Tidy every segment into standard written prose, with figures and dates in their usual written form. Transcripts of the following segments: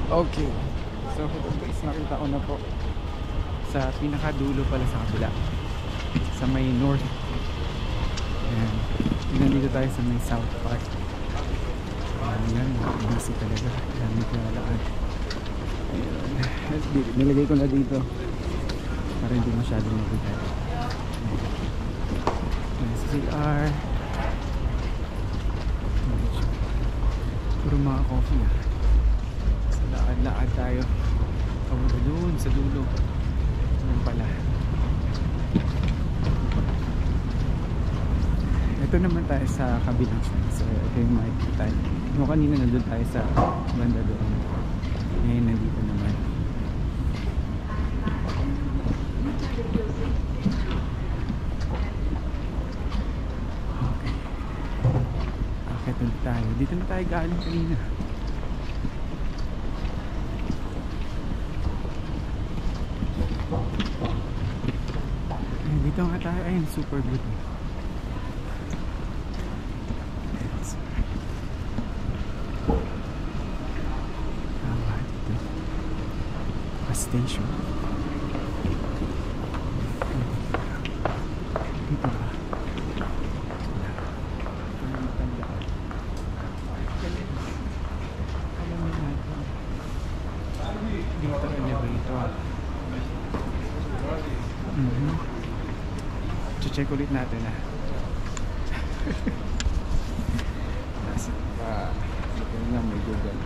Okay. So guys, nakita ko na po sa pinakadulo pala sa kabila. Sa may north. Ayan. Nandito tayo sa may south part. Ayan, busy talaga. Dami ko nalaan. Ayan. Nilagay ko na dito para hindi masyadong mabigat. Ayan, CR. Puro mga coffee ah. So lakad-lakad tayo papunta doon sa dulo. Doon pala. Ito naman tayo sa kabilang side. So ito yung makikita. No, kanina nandun tayo sa banda doon. Ngayon nandito naman. Okay. Akit ulit tayo. Dito na tayo galing kanina. Dito nga tayo. Ayun, super good. Station. Dito ba? Ano matandaan? Alam mo natin. Dito elevator. Check ulit natin ah. Nasa pa. Ito na may Google.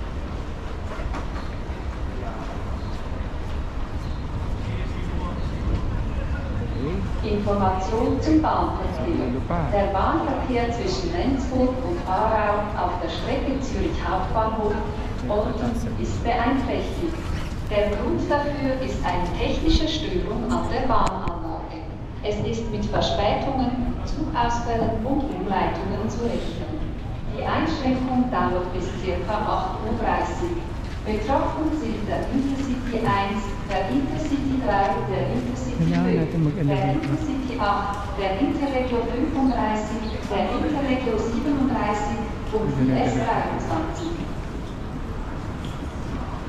Information zum Bahnverkehr. Der Bahnverkehr zwischen Lenzburg und Aarau auf der Strecke Zürich Hauptbahnhof Olten ist beeinträchtigt. Der Grund dafür ist eine technische Störung an der Bahnanlage. Es ist mit Verspätungen, Zugausfällen und Umleitungen zu rechnen. Die Einschränkung dauert bis ca. 8:30 Uhr. Betroffen sind der Intercity 1, der Intercity 3, der Intercity 5, der Intercity 8, der Interregio 35, der Interregio 37 und die S23.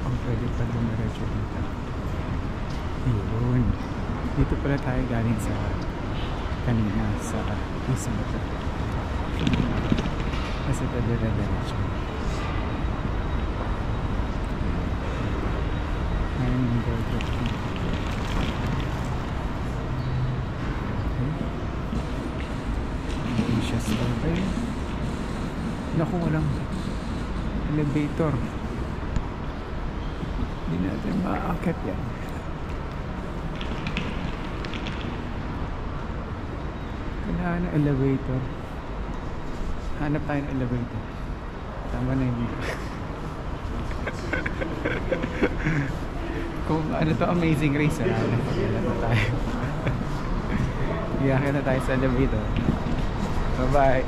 Ang pwede pa dumiretso dito. Yun. Dito pala tayo galing sa kanina sa isang ito. Kasi ito dire-diretso. Okay. Naku, walang elevator. Hindi natin maakit yan. Kailangan ng elevator. Hanap tayo ng elevator. Tama na yung video. Kung ano to, Amazing Race, pag-ilan na tayo. Iyakin na tayo sa elevator. Bye bye.